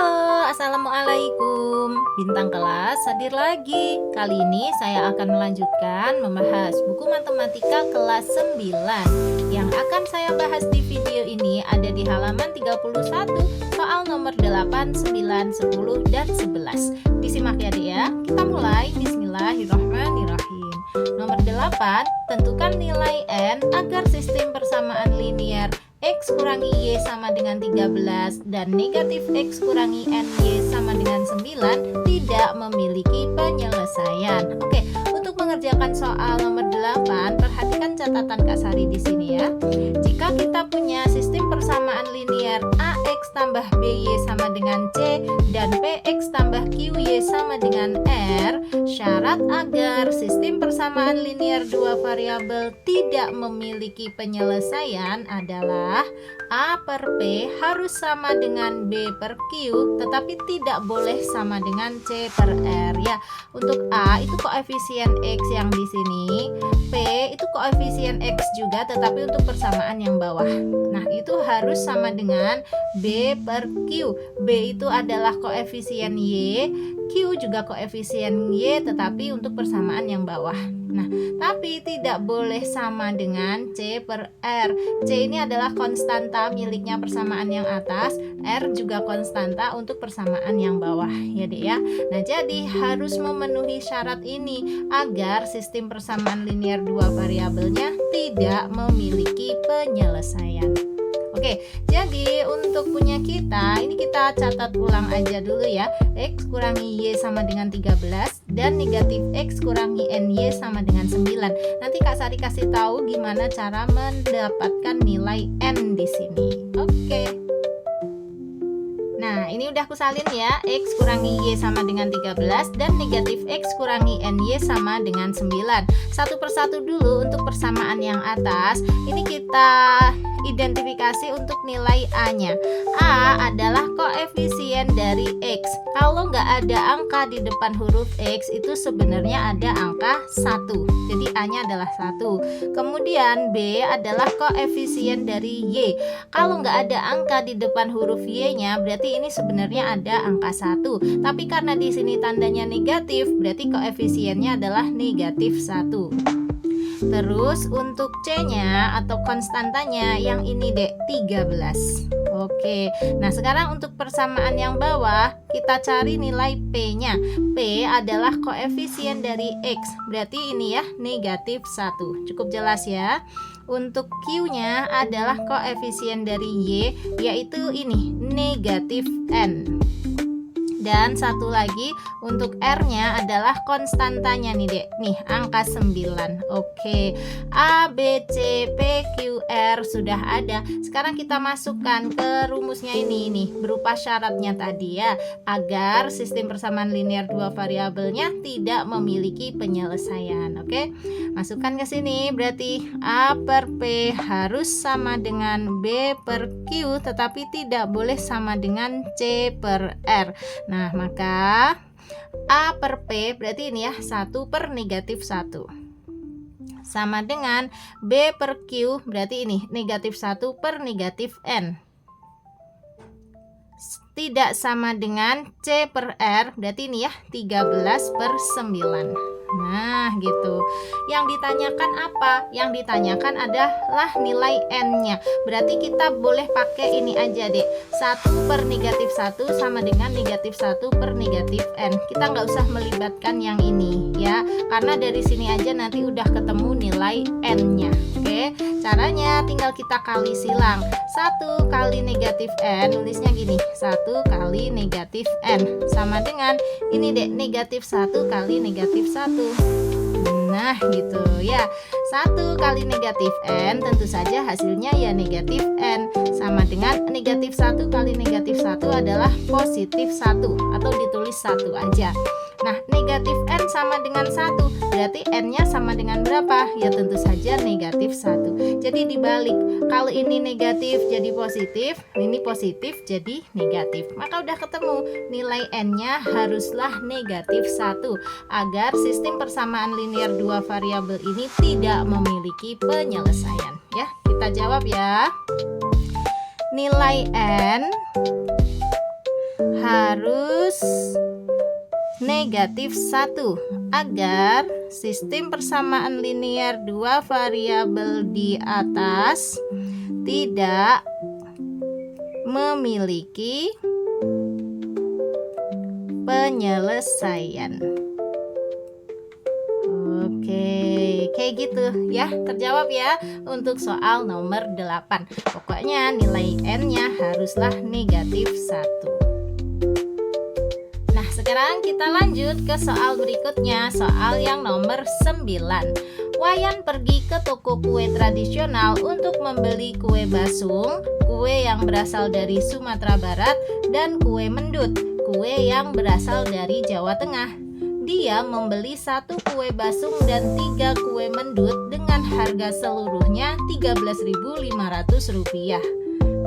Halo, assalamualaikum. Bintang kelas hadir lagi. Kali ini saya akan melanjutkan membahas buku matematika kelas 9. Yang akan saya bahas di video ini ada di halaman 31, soal nomor 8, 9, 10, dan 11. Disimak ya Dek ya. Kita mulai. Bismillahirrahmanirrahim. Nomor 8, tentukan nilai N agar sistem persamaan linear X kurangi Y sama dengan 13 dan negatif X kurangi NY sama dengan 9 tidak memiliki penyelesaian. Oke, untuk mengerjakan soal nomor 8, perhatikan catatan Kak Sari di sini ya. Jika kita punya sistem persamaan linear AX tambah BY sama dengan C dan PX tambah QY sama dengan R, syarat agar sistem persamaan linear dua variabel tidak memiliki penyelesaian adalah A per P harus sama dengan B per Q, tetapi tidak boleh sama dengan C per R ya. Untuk A itu koefisien X yang di sini, P itu koefisien X juga tetapi untuk persamaan yang bawah. Nah, itu harus sama dengan B per Q. B itu adalah koefisien Y, Q juga koefisien Y tetapi untuk persamaan yang bawah. Nah, tapi tidak boleh sama dengan C per R. C ini adalah konstanta miliknya persamaan yang atas, R juga konstanta untuk persamaan yang bawah ya Dek ya. Nah, jadi harus memenuhi syarat ini agar sistem persamaan linear dua variabelnya tidak memiliki penyelesaian. Oke, jadi untuk punya kita, ini kita catat ulang aja dulu ya. X kurangi Y sama dengan 13 dan negatif X kurangi NY sama dengan 9. Nanti Kak Sari kasih tahu gimana cara mendapatkan nilai N di sini. Oke. Nah, ini udah aku salin ya. X kurangi Y sama dengan 13 dan negatif X kurangi NY sama dengan 9. Satu persatu dulu untuk persamaan yang atas. Ini kita identifikasi untuk nilai A-nya. A adalah koefisien dari X. Kalau nggak ada angka di depan huruf X, itu sebenarnya ada angka 1. Jadi A-nya adalah 1. Kemudian B adalah koefisien dari Y. Kalau nggak ada angka di depan huruf Y-nya, berarti ini sebenarnya ada angka 1. Tapi karena di sini tandanya negatif, berarti koefisiennya adalah negatif 1. Terus untuk C-nya atau konstantanya yang ini Dek, 13. Oke, nah sekarang untuk persamaan yang bawah kita cari nilai P-nya. P adalah koefisien dari X, berarti ini ya negatif 1. Cukup jelas ya. Untuk Q-nya adalah koefisien dari Y, yaitu ini negatif N. Dan satu lagi untuk R-nya adalah konstantanya nih Dek. Nih, angka 9. Oke. A, B, C, P, Q, R sudah ada. Sekarang kita masukkan ke rumusnya ini berupa syaratnya tadi ya, agar sistem persamaan linear dua variabelnya tidak memiliki penyelesaian. Oke. Masukkan ke sini, berarti A per P harus sama dengan B per Q, tetapi tidak boleh sama dengan C per R. Nah, maka A per P berarti ini ya 1 per negatif 1 sama dengan B per Q berarti ini negatif 1 per negatif N. Tidak sama dengan C per R berarti ini ya 13 per 9. Nah gitu. Yang ditanyakan apa? Yang ditanyakan adalah nilai N-nya. Berarti kita boleh pakai ini aja deh, 1 per negatif 1 sama dengan negatif 1 per negatif N. Kita nggak usah melibatkan yang ini ya, karena dari sini aja nanti udah ketemu nilai N-nya. Oke, caranya tinggal kita kali silang. 1 kali negatif N, nulisnya gini, 1 kali negatif N sama dengan ini deh, negatif 1 kali negatif 1. Nah gitu ya, 1 kali negatif N tentu saja hasilnya ya negatif N, sama dengan negatif 1 kali negatif 1 adalah positif 1 atau ditulis 1 aja. Nah, negatif N sama dengan 1, berarti N-nya sama dengan berapa? Ya tentu saja negatif 1. Jadi dibalik, kalau ini negatif jadi positif, ini positif jadi negatif. Maka udah ketemu, nilai N-nya haruslah negatif 1 agar sistem persamaan linear dua variabel ini tidak memiliki penyelesaian. Ya, kita jawab ya. Nilai N negatif 1 agar sistem persamaan linear dua variabel di atas tidak memiliki penyelesaian. Oke, kayak gitu ya, terjawab ya untuk soal nomor 8. Pokoknya nilai n-nya haruslah negatif 1. Nah, sekarang kita lanjut ke soal berikutnya, soal yang nomor 9. Wayan pergi ke toko kue tradisional untuk membeli kue basung, kue yang berasal dari Sumatera Barat, dan kue mendut, kue yang berasal dari Jawa Tengah. Dia membeli 1 kue basung dan 3 kue mendut dengan harga seluruhnya Rp13.500.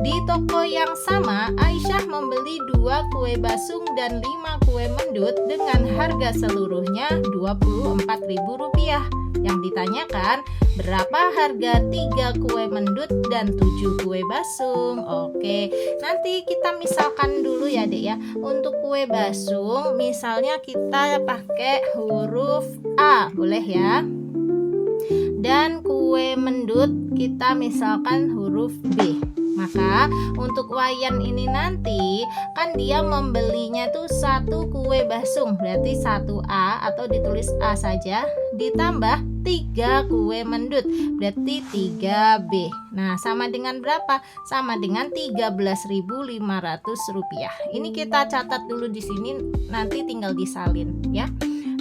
Di toko yang sama, Aisyah membeli 2 kue basung dan 5 kue mendut dengan harga seluruhnya Rp24.000. Yang ditanyakan, berapa harga 3 kue mendut dan 7 kue basung? Oke, nanti kita misalkan dulu ya Dek ya. Untuk kue basung, misalnya kita pakai huruf A, boleh ya. Dan kue mendut kita misalkan huruf B. Maka untuk Wayan ini nanti kan dia membelinya tuh 1 kue basung, berarti 1A atau ditulis A saja, ditambah 3 kue mendut, berarti 3B. Nah, sama dengan berapa? Sama dengan Rp13.500. Ini kita catat dulu di sini, nanti tinggal disalin ya.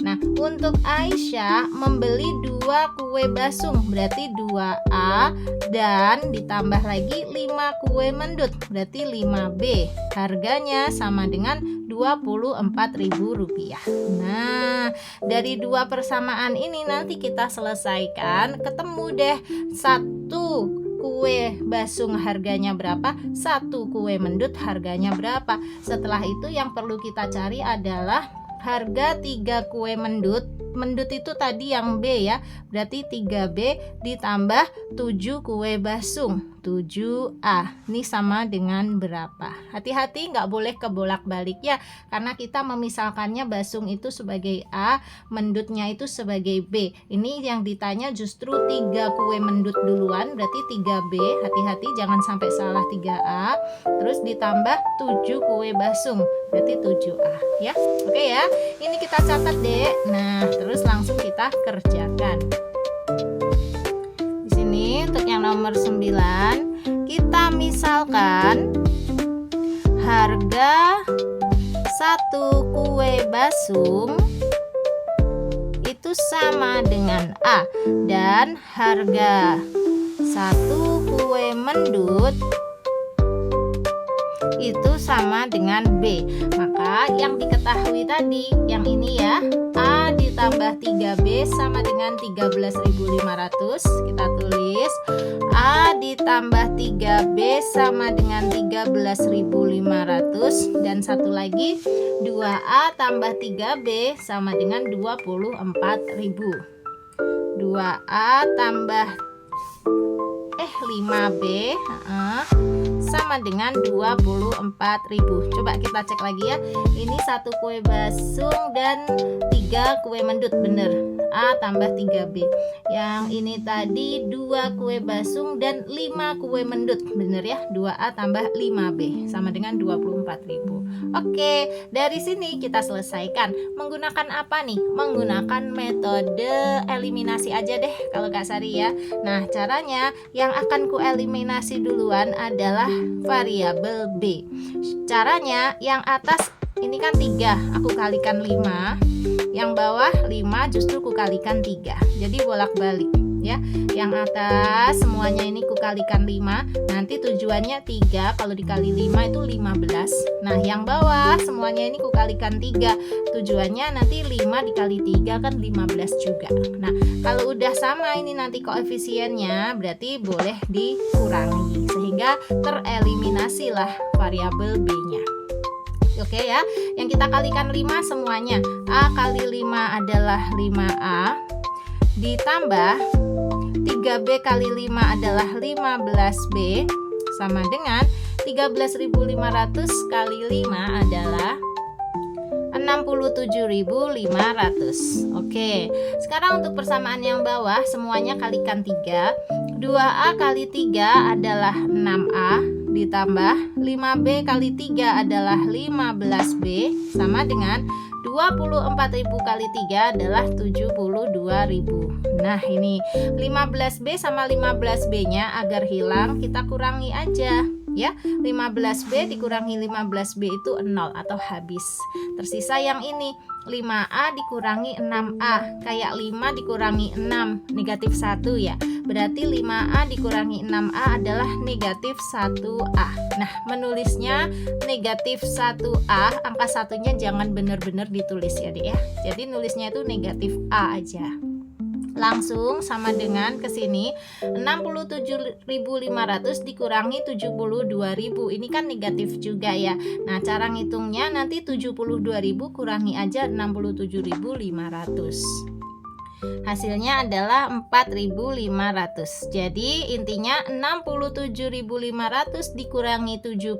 Nah, untuk Aisyah membeli 2 kue basung, berarti 2A, dan ditambah lagi 5 kue mendut, berarti 5B. Harganya sama dengan Rp24.000. Nah, dari 2 persamaan ini nanti kita selesaikan, ketemu deh 1 kue basung harganya berapa, 1 kue mendut harganya berapa. Setelah itu yang perlu kita cari adalah harga 3 kue mendut. Mendut itu tadi yang B ya, berarti 3B ditambah 7 kue basung, 7A. Ini sama dengan berapa? Hati-hati, nggak boleh kebolak-balik ya, karena kita memisalkannya basung itu sebagai A, mendutnya itu sebagai B. Ini yang ditanya justru 3 kue mendut duluan, berarti 3B. Hati-hati jangan sampai salah 3A. Terus ditambah 7 kue basung, berarti 7A ya. Oke ya, ini kita catat deh. Nah, terus langsung kita kerjakan. Di sini untuk yang nomor 9, kita misalkan harga 1 kue basung itu sama dengan A, dan harga 1 kue mendut itu sama dengan B. Maka yang diketahui tadi, yang ini ya, A ditambah 3B sama dengan 13.500. Kita tulis A ditambah 3B sama dengan 13.500. Dan satu lagi, 2A tambah 3B sama dengan 24.000. 2A tambah 5B sama dengan 24.000. Coba kita cek lagi ya. Ini 1 kue basung dan 3 kue mendut, bener. A tambah 3B. Yang ini tadi 2 kue basung dan 5 kue mendut, bener ya. 2A tambah 5B sama dengan 24.000. Oke, dari sini kita selesaikan. Menggunakan apa nih? Menggunakan metode eliminasi aja deh kalau Kak Sari ya. Nah, caranya yang akan ku eliminasi duluan adalah variabel B. Caranya yang atas ini kan 3, aku kalikan 5. Yang bawah 5 justru ku kalikan 3. Jadi bolak-balik ya. Yang atas semuanya ini ku kalikan 5. Nanti tujuannya 3, kalau dikali 5 itu 15. Nah, yang bawah semuanya ini ku kalikan 3. Tujuannya nanti 5 dikali 3 kan 15 juga. Nah, kalau udah sama ini nanti koefisiennya, berarti boleh dikurangi sehingga tereliminasilah variabel B-nya. Oke ya, yang kita kalikan 5 semuanya. A kali 5 adalah 5A, ditambah 3B kali 5 adalah 15B, sama dengan 13.500 kali 5 adalah 67.500. Oke, sekarang untuk persamaan yang bawah semuanya kalikan 3. 2A kali 3 adalah 6A, ditambah 5B kali 3 adalah 15B, sama dengan 24.000 kali 3 adalah 72.000. Nah ini 15B sama 15B nya agar hilang kita kurangi aja ya. 15B dikurangi 15B itu 0 atau habis. Tersisa yang ini 5A dikurangi 6A, kayak 5 dikurangi 6 negatif 1 ya. Berarti 5A dikurangi 6A adalah negatif 1A. Nah menulisnya negatif 1A, angka satunya jangan benar-benar ditulis ya dek ya. Jadi nulisnya itu negatif A aja. Langsung sama dengan ke sini 67.500 dikurangi 72.000. Ini kan negatif juga ya. Nah, cara ngitungnya nanti 72.000 kurangi aja 67.500. Hasilnya adalah 4.500. Jadi intinya 67.500 dikurangi 72.000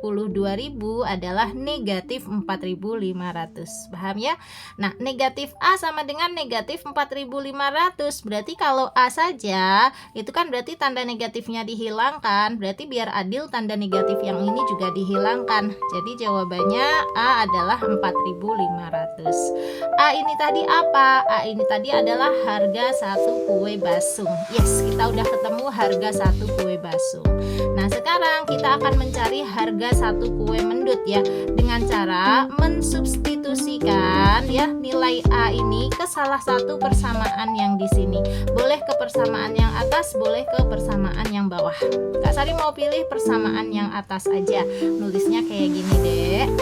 adalah negatif 4.500. Paham ya? Nah, negatif A sama dengan negatif 4.500. Berarti kalau A saja, itu kan berarti tanda negatifnya dihilangkan. Berarti biar adil tanda negatif yang ini juga dihilangkan. Jadi jawabannya A adalah 4.500. A ini tadi apa? A ini tadi adalah harga satu kue basung. Yes, kita udah ketemu harga satu kue basung. Nah, sekarang kita akan mencari harga satu kue mendut ya, dengan cara mensubstitusikan ya nilai A ini ke salah satu persamaan yang di sini. Boleh ke persamaan yang atas, boleh ke persamaan yang bawah. Kak Sari mau pilih persamaan yang atas aja. Nulisnya kayak gini, Dek.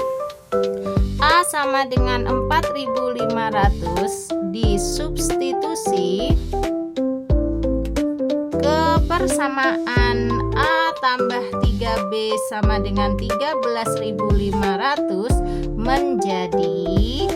A sama dengan 4.500 disubstitusi ke persamaan A tambah 3B sama dengan 13.500 menjadi,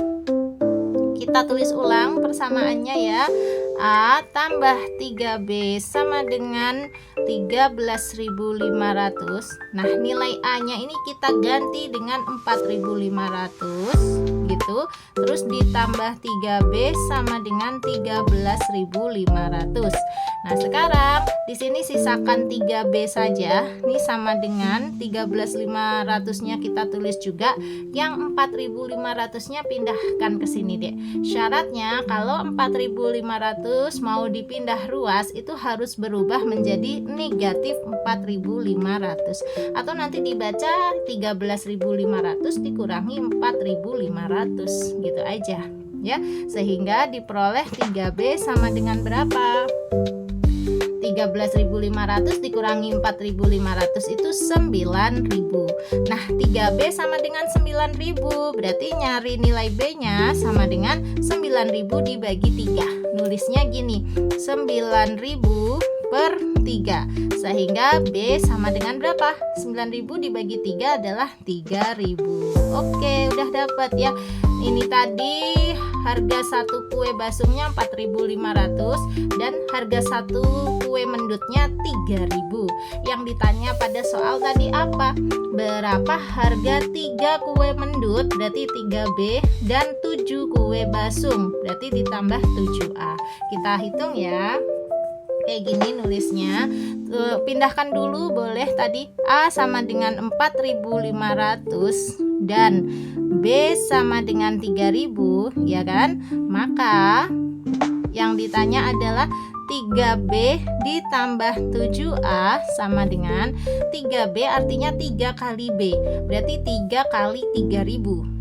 kita tulis ulang persamaannya ya, A tambah 3B sama dengan 13.500. Nah, nilai A-nya ini kita ganti dengan 4.500 gitu. Terus ditambah 3B sama dengan 13.500. Nah, sekarang di sini sisakan 3B saja. Ini sama dengan 13.500-nya kita tulis juga. Yang 4.500-nya pindahkan ke sini, Dek. Syaratnya kalau 4.500 mau dipindah ruas itu harus berubah menjadi negatif 4.500, atau nanti dibaca 13.500 dikurangi 4.500 gitu aja ya, sehingga diperoleh 3B sama dengan berapa? 13.500 dikurangi 4.500 itu 9.000. Nah, 3B sama dengan 9.000. Berarti nyari nilai B-nya sama dengan 9.000 dibagi 3. Nulisnya gini, 9.000 per 3. Sehingga B sama dengan berapa? 9.000 dibagi 3 adalah 3.000. Oke, udah dapat ya. Ini tadi harga satu kue basungnya 4.500 dan harga satu kue mendutnya 3.000. Yang ditanya pada soal tadi apa? Berapa harga 3 kue mendut? Berarti 3B dan 7 kue basung. Berarti ditambah 7A. Kita hitung ya. Kayak gini nulisnya. Pindahkan dulu boleh tadi. A sama dengan 4.500 dan B sama dengan 3.000 ya kan. Maka yang ditanya adalah 3B ditambah 7A sama dengan 3B, artinya 3 kali B. Berarti 3 kali 3.000.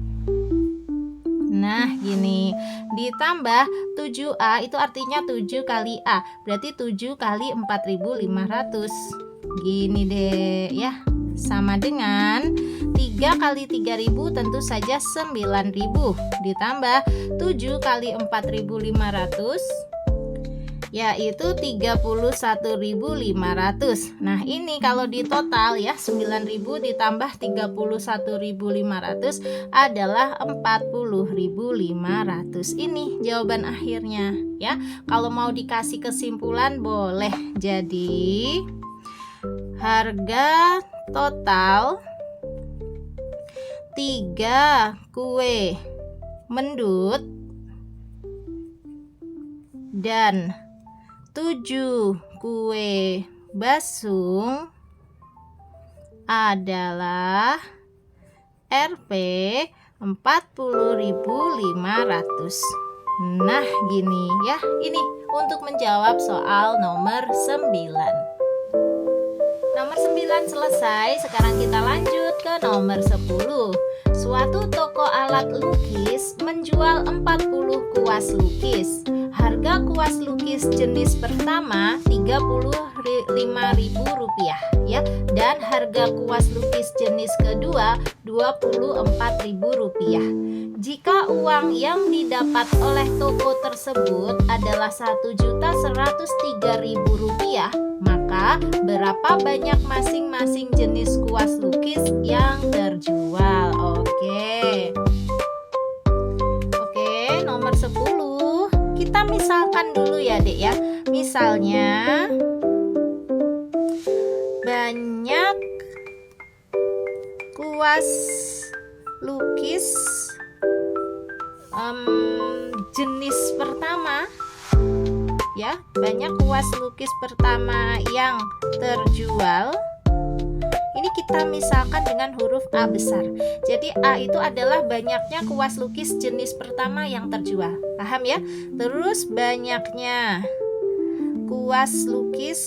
Nah gini, ditambah 7A itu artinya 7 kali A, berarti 7 kali 4.500. Gini deh ya, sama dengan 3 kali 3.000 tentu saja 9.000 ditambah 7 kali 4.500 yaitu 31.500. Nah ini kalau di total ya 9.000 ditambah 31.500 adalah 40.500. Ini jawaban akhirnya ya. Kalau mau dikasih kesimpulan boleh. Jadi harga total 3 kue mendut dan 7 kue basung adalah Rp 40.500. Nah, gini ya. Ini untuk menjawab soal nomor 9. Nomor 9 selesai. Sekarang kita lanjut ke nomor 10. Suatu toko alat lukis menjual 40 kuas lukis. Harga kuas lukis jenis pertama Rp35.000 ya, dan harga kuas lukis jenis kedua Rp24.000. Jika uang yang didapat oleh toko tersebut adalah Rp1.103.000, maka berapa banyak masing-masing jenis kuas lukis yang terjual? Oke, nomor 10. Kita misalkan dulu ya, Dek ya. Misalnya banyak kuas lukis jenis pertama ya, banyak kuas lukis pertama yang terjual. Ini kita misalkan dengan huruf A besar. Jadi A itu adalah banyaknya kuas lukis jenis pertama yang terjual. Paham ya? Terus banyaknya kuas lukis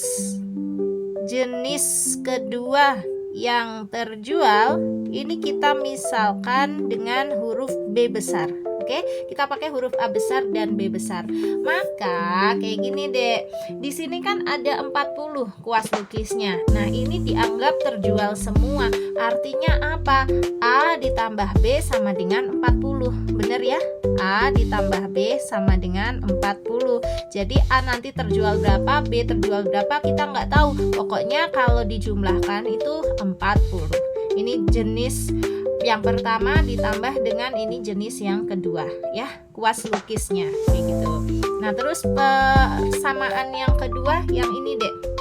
jenis kedua yang terjual, ini kita misalkan dengan huruf B besar. Oke, kita pakai huruf A besar dan B besar. Maka kayak gini, Dek. Di sini kan ada 40 kuas lukisnya. Nah, ini dianggap terjual semua. Artinya apa? A ditambah B sama dengan 40. Bener ya? A ditambah B sama dengan 40. Jadi A nanti terjual berapa, B terjual berapa, kita nggak tahu. Pokoknya kalau dijumlahkan itu 40. Ini jenis yang pertama ditambah dengan ini jenis yang kedua ya, kuas lukisnya kayak gitu. Nah, terus persamaan yang kedua yang ini, Dek.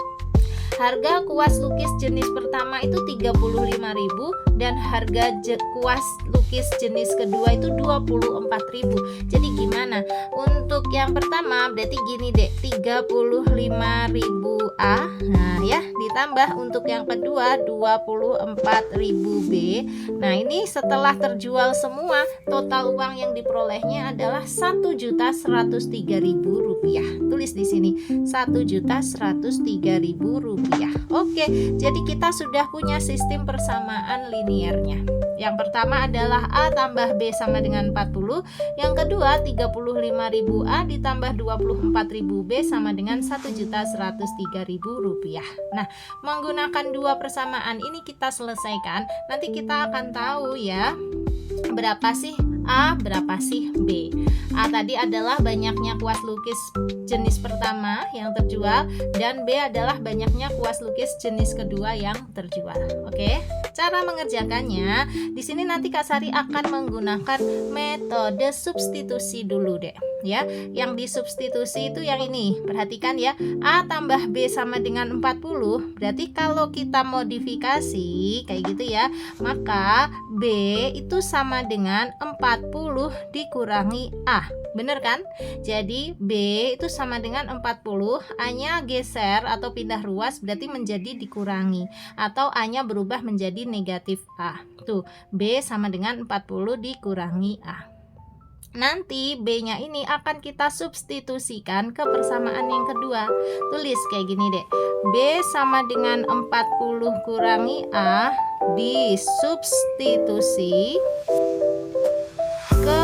Harga kuas lukis jenis pertama itu 35.000 dan harga kuas lukis jenis kedua itu 24.000. Jadi gimana? Untuk yang pertama berarti gini, Dek, 35.000 A. Nah, ya, ditambah untuk yang kedua 24.000 B. Nah, ini setelah terjual semua, total uang yang diperolehnya adalah Rp1.103.000. Tulis di sini Rp1.103.000. Oke, jadi kita sudah punya sistem persamaan linearnya. Yang pertama adalah A tambah B sama dengan 40. Yang kedua 35.000 A ditambah 24.000 B sama dengan Rp1.103.000. Nah, menggunakan dua persamaan ini kita selesaikan. Nanti kita akan tahu ya, berapa sih A, berapa sih B. A tadi adalah banyaknya kuas lukis jenis pertama yang terjual, dan B adalah banyaknya kuas lukis jenis kedua yang terjual. Oke, cara mengerjakannya di sini nanti Kak Sari akan menggunakan metode substitusi dulu, Dek. Ya, yang disubstitusi itu yang ini. Perhatikan ya, A tambah B sama dengan 40. Berarti kalau kita modifikasi kayak gitu ya, maka B itu sama dengan 40 dikurangi A. Bener kan? Jadi B itu sama dengan 40, A-nya geser atau pindah ruas, berarti menjadi dikurangi, atau A-nya berubah menjadi negatif A. Tuh, B sama dengan 40 dikurangi A. Nanti B-nya ini akan kita substitusikan ke persamaan yang kedua. Tulis kayak gini, Dek. B sama dengan 40 kurangi A disubstitusi ke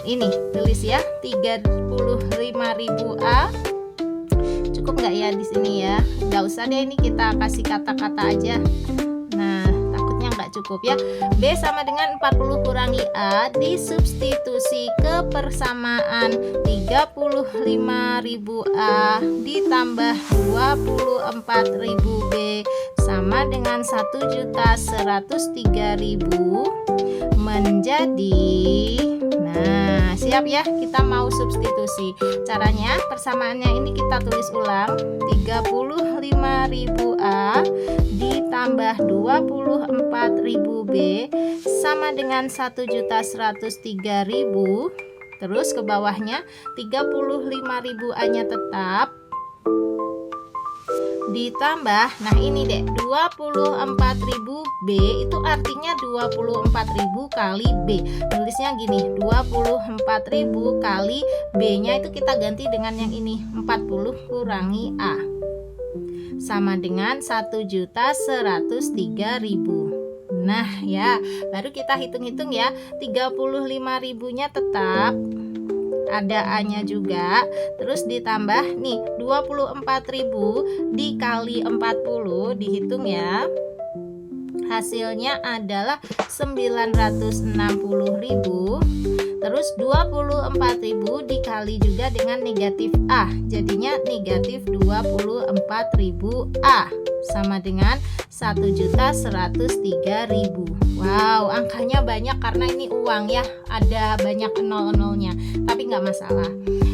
ini. Tulis ya, 35.000 A. Cukup nggak ya di sini ya? Nggak usah deh, ini kita kasih kata-kata aja. Nah, takutnya nggak cukup ya. B sama dengan 40 kurangi A disubstitusi ke persamaan 35.000 A ditambah 24.000 B sama dengan 1.103.000 menjadi, nah Siap ya, kita mau substitusi. Caranya persamaannya ini kita tulis ulang. 35.000A ditambah 24.000B sama dengan 1.103.000. Terus ke bawahnya 35.000A nya tetap ditambah, nah ini deh 24.000B itu artinya 24.000 kali B. Nulisnya gini, 24.000 kali B nya itu kita ganti dengan yang ini, 40 kurangi A sama dengan 1.103.000. Nah ya, baru kita hitung-hitung ya. 35.000 nya tetap, ada A nya juga, terus ditambah nih 24.000 dikali 40, dihitung ya, hasilnya adalah 960.000. Terus 24.000 dikali juga dengan negatif A, jadinya negatif 24.000A sama dengan 1.103.000. Wow, angkanya banyak karena ini uang ya, ada banyak nol-nolnya, tapi nggak masalah.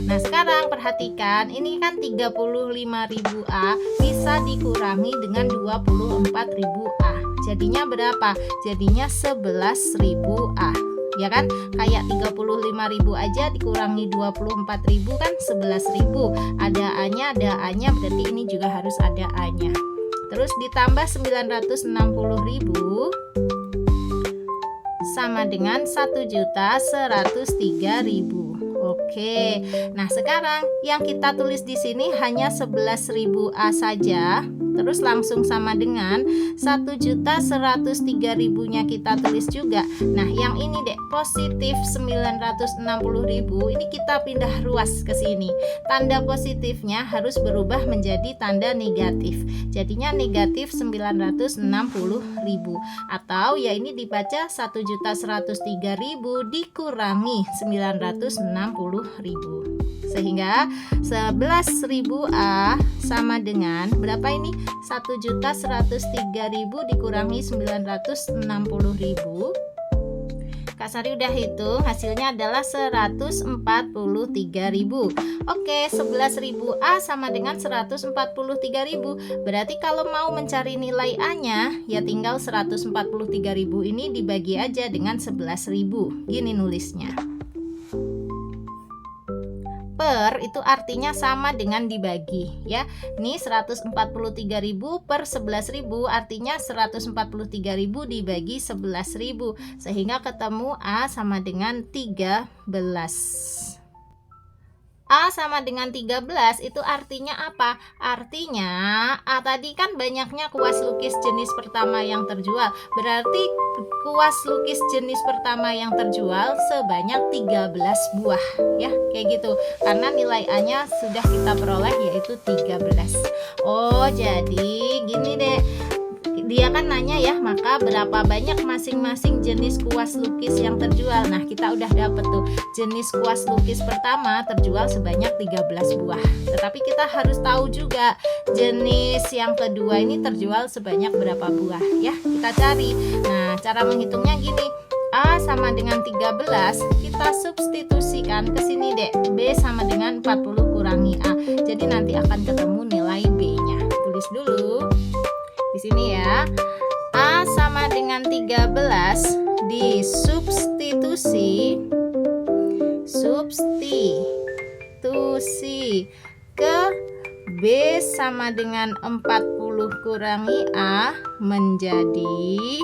Nah sekarang perhatikan, ini kan 35.000A bisa dikurangi dengan 24.000A, jadinya berapa? Jadinya 11.000A, ya kan? Kayak 35.000 aja dikurangi 24.000 kan 11.000. Ada A-nya, berarti ini juga harus ada A-nya. Terus ditambah 960.000 sama dengan 1.103.000. Oke. Nah, sekarang yang kita tulis di sini hanya 11.000A saja. Terus langsung sama dengan 1.103.000-nya kita tulis juga. Nah, yang ini deh, positif 960.000, ini kita pindah ruas ke sini. Tanda positifnya harus berubah menjadi tanda negatif. Jadinya negatif 960.000, atau ya ini dibaca 1.103.000 dikurangi 960.000. Sehingga 11.000A sama dengan berapa ini? 1.103.000 dikurangi 960.000. Kak Sari udah hitung, hasilnya adalah 143.000. Oke, 11.000A sama dengan 143.000. Berarti kalau mau mencari nilai A-nya, ya tinggal 143.000 ini dibagi aja dengan 11.000. Gini nulisnya. Per itu artinya sama dengan dibagi ya. Ini 143.000 per 11.000 artinya 143.000 dibagi 11.000, sehingga ketemu A sama dengan 13. A sama dengan 13 itu artinya apa? Artinya A tadi kan banyaknya kuas lukis jenis pertama yang terjual. Berarti kuas lukis jenis pertama yang terjual sebanyak 13 buah ya, kayak gitu. Karena nilai A-nya sudah kita peroleh yaitu 13. Oh, jadi gini deh. Dia kan nanya ya, maka berapa banyak masing-masing jenis kuas lukis yang terjual. Nah, kita udah dapet tuh, jenis kuas lukis pertama terjual sebanyak 13 buah. Tetapi kita harus tahu juga jenis yang kedua ini terjual sebanyak berapa buah ya. Kita cari. Nah, cara menghitungnya gini. A sama dengan 13, kita substitusikan ke sini deh. B sama dengan 40 kurangi A. Jadi nanti akan ketemu nilai B-nya. Tulis dulu. Di sini ya, A sama dengan 13 disubstitusi ke B sama dengan 40 kurangi A menjadi,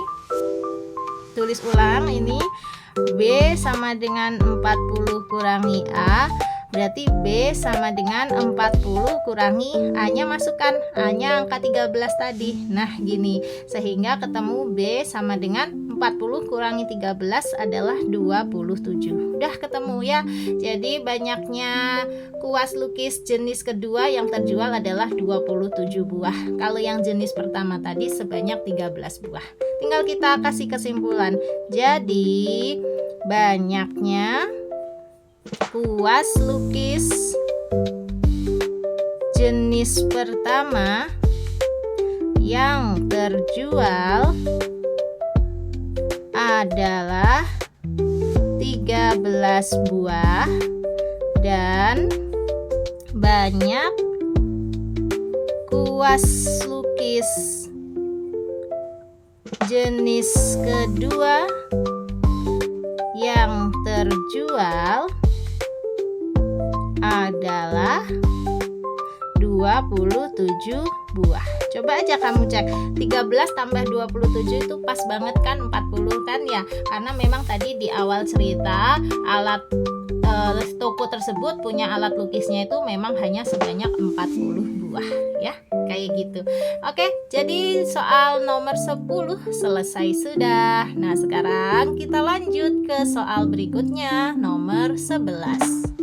tulis ulang ini, B sama dengan 40 kurangi A, berarti B sama dengan 40 kurangi A-nya, masukkan A-nya angka 13 tadi. Nah, gini. Sehingga ketemu B sama dengan 40 kurangi 13 adalah 27. Udah ketemu ya. Jadi banyaknya kuas lukis jenis kedua yang terjual adalah 27 buah. Kalau yang jenis pertama tadi sebanyak 13 buah. Tinggal kita kasih kesimpulan. Jadi banyaknya kuas lukis jenis pertama yang terjual adalah 13 buah dan banyak kuas lukis. Jenis kedua yang terjual adalah 27 buah. Coba aja kamu cek, 13 tambah 27 itu pas banget kan, 40 kan ya. Karena memang tadi di awal cerita alat toko tersebut punya alat lukisnya itu memang hanya sebanyak 40 buah ya, kayak gitu. Oke, jadi soal nomor 10 selesai sudah. Nah, sekarang kita lanjut ke soal berikutnya, nomor 11.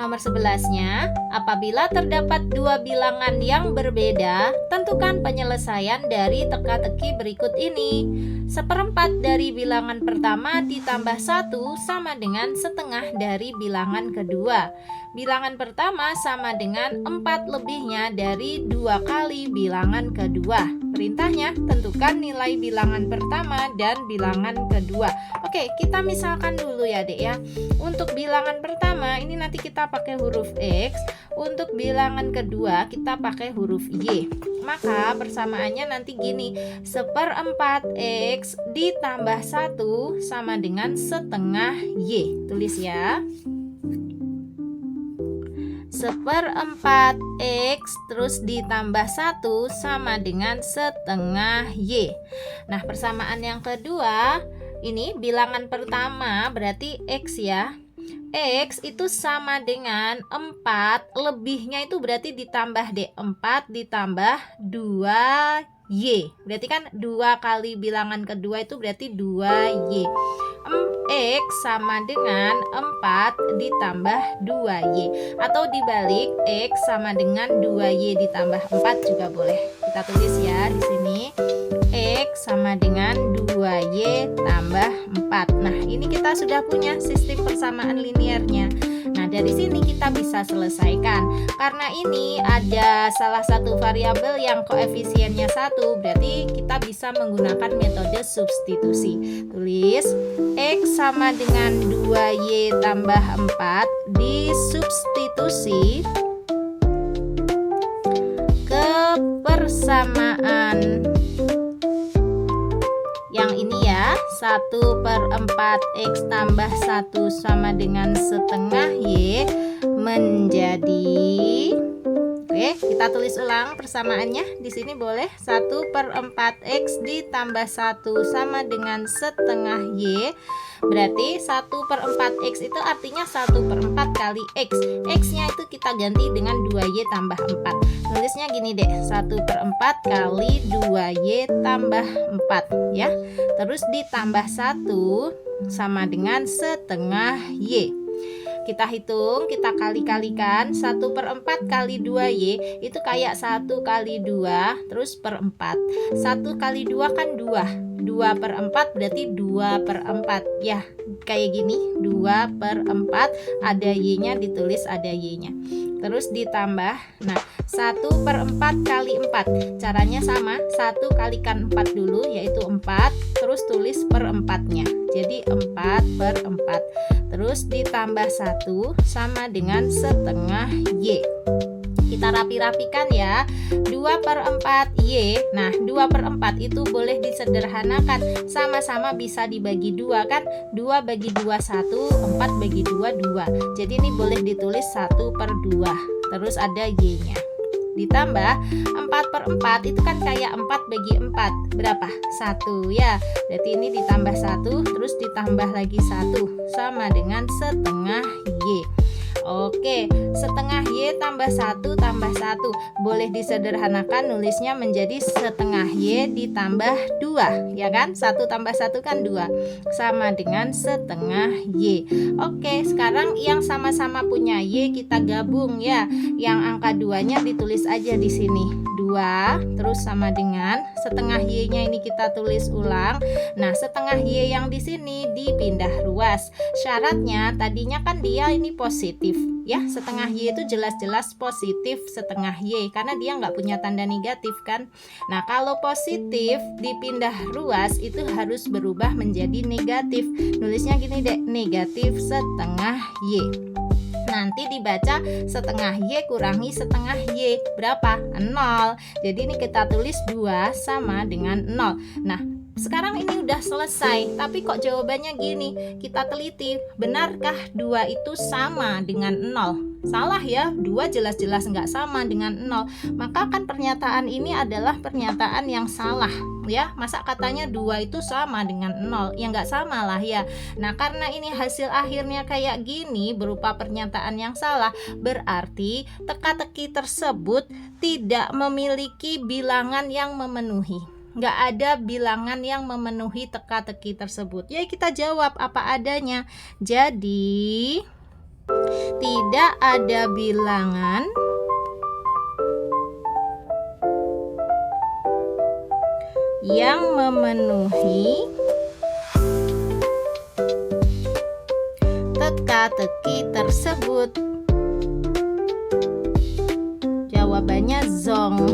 Nomor 11-nya, apabila terdapat dua bilangan yang berbeda, tentukan penyelesaian dari teka-teki berikut ini. 1/4 dari bilangan pertama ditambah 1 sama dengan setengah dari bilangan kedua. Bilangan pertama sama dengan 4 lebihnya dari 2 kali bilangan kedua. Perintahnya, tentukan nilai bilangan pertama dan bilangan kedua. Oke, kita misalkan dulu ya Dek ya. Untuk bilangan pertama ini nanti kita pakai huruf X. Untuk bilangan kedua kita pakai huruf Y. Maka persamaannya nanti gini, 1/4 X ditambah 1 sama dengan setengah Y. Tulis ya, 1/4 X terus ditambah 1 sama dengan setengah Y. Nah, persamaan yang kedua, ini bilangan pertama berarti X ya. X itu sama dengan 4 lebihnya itu berarti ditambah D, 4 ditambah 2Y. Berarti kan 2 kali bilangan kedua itu berarti 2Y. X sama dengan 4 ditambah 2Y. Atau dibalik, X sama dengan 2Y ditambah 4 juga boleh. Kita tulis ya di sini. X sama dengan 2Y tambah 4. Nah, ini kita sudah punya sistem persamaan linearnya. Nah, dari sini kita bisa selesaikan. Karena ini ada salah satu variabel yang koefisiennya 1, berarti kita bisa menggunakan metode substitusi. Tulis X sama dengan 2Y tambah 4 disubstitusi ke persamaan yang ini ya, 1/4 X tambah 1 sama dengan setengah Y menjadi, oke, kita tulis ulang persamaannya. Di sini boleh 1/4 X ditambah 1 sama dengan setengah Y. Berarti 1/4 X itu artinya 1/4 kali X. X-nya itu kita ganti dengan 2Y tambah 4. Nulisnya gini deh, 1/4 kali 2Y tambah 4 ya. Terus ditambah 1 sama dengan setengah Y. Kita hitung, kita kali-kalikan. 1/4 kali 2Y itu kayak 1 kali 2 terus per 4. 1 kali 2 kan 2. 2/4 berarti 2/4 ya, kayak gini, 2/4 ada Y-nya, ditulis ada Y-nya. Terus ditambah, nah 1/4 kali 4 caranya sama, 1 kalikan 4 dulu yaitu 4, terus tulis per 4-nya, jadi 4/4. Terus ditambah 1 sama dengan setengah Y. Kita rapi-rapikan ya, 2/4 Y. Nah, 2/4 itu boleh disederhanakan, sama-sama bisa dibagi 2 kan, 2 bagi 2 1, 4 bagi 2 2. Jadi ini boleh ditulis 1/2. Terus ada Y-nya. Ditambah 4/4 itu kan kayak 4 bagi 4, berapa? 1 ya. Berarti ini ditambah 1, terus ditambah lagi 1 sama dengan setengah Y. Oke, setengah Y tambah 1 tambah 1 boleh disederhanakan, nulisnya menjadi setengah Y ditambah 2 ya kan, 1 tambah 1 kan 2 sama dengan setengah Y. Oke, sekarang yang sama-sama punya Y kita gabung ya, yang angka 2 nya ditulis aja di sini, 2 2 terus sama dengan setengah Y-nya ini kita tulis ulang. Nah, setengah Y yang di sini dipindah ruas. Syaratnya tadinya kan dia ini positif ya, setengah Y itu jelas-jelas positif setengah Y karena dia nggak punya tanda negatif kan. Nah, kalau positif dipindah ruas itu harus berubah menjadi negatif. Nulisnya gini dek, negatif setengah Y. Nanti dibaca setengah Y kurangi setengah Y berapa? 0. Jadi ini kita tulis 2 sama dengan 0. Nah, sekarang ini udah selesai, tapi kok jawabannya gini? Kita teliti, benarkah 2 itu sama dengan 0? Salah ya, 2 jelas-jelas nggak sama dengan 0. Maka kan pernyataan ini adalah pernyataan yang salah ya. Masa katanya 2 itu sama dengan 0? Ya nggak sama lah ya. Nah, karena ini hasil akhirnya kayak gini berupa pernyataan yang salah, berarti teka-teki tersebut tidak memiliki bilangan yang memenuhi. Nggak ada bilangan yang memenuhi teka-teki tersebut. Ya kita jawab apa adanya. Jadi tidak ada bilangan yang memenuhi teka-teki tersebut. Jawabannya zong.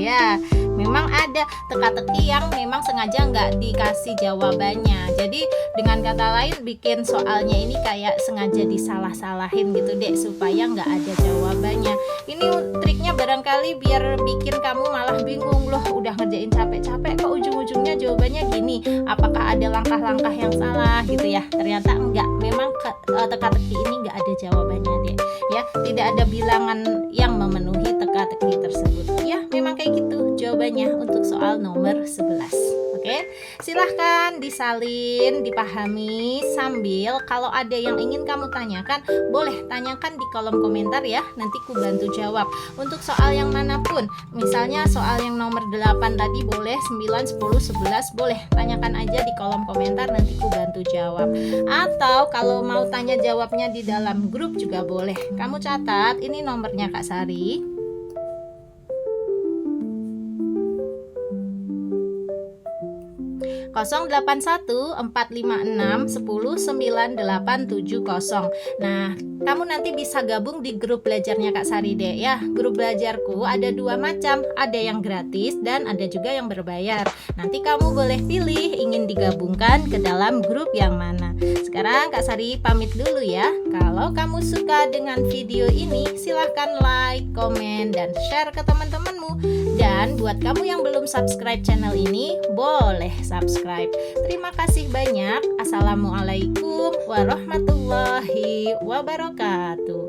Ya, memang ada teka-teki yang memang sengaja nggak dikasih jawabannya. Jadi dengan kata lain bikin soalnya ini kayak sengaja disalah-salahin gitu deh supaya nggak ada jawabannya. Ini triknya barangkali biar bikin kamu malah bingung loh, udah ngerjain capek-capek kok ujung-ujungnya jawabannya gini. Apakah ada langkah-langkah yang salah gitu ya? Ternyata enggak. Memang teka-teki ini nggak ada jawabannya deh. Ya, tidak ada bilangan yang memenuhi teka-teki tersebut. Ya, memang kayak gitu jawabannya untuk soal nomor 11. Oke, silahkan disalin, dipahami sambil kalau ada yang ingin kamu tanyakan, boleh tanyakan di kolom komentar ya, nanti ku bantu jawab. Untuk soal yang manapun, misalnya soal yang nomor 8 tadi boleh, 9, 10, 11 boleh, tanyakan aja di kolom komentar, nanti ku bantu jawab. Atau kalau mau tanya jawabnya di dalam grup juga boleh. Kamu catat, ini nomornya Kak Sari. 081456109870. Nah, kamu nanti bisa gabung di grup belajarnya Kak Sari deh ya. Grup belajarku ada 2 macam, ada yang gratis dan ada juga yang berbayar. Nanti kamu boleh pilih ingin digabungkan ke dalam grup yang mana. Sekarang Kak Sari pamit dulu ya. Kalau kamu suka dengan video ini, silahkan like, komen, dan share ke teman-temanmu. Dan buat kamu yang belum subscribe channel ini, boleh subscribe. Terima kasih banyak. Assalamualaikum warahmatullahi wabarakatuh.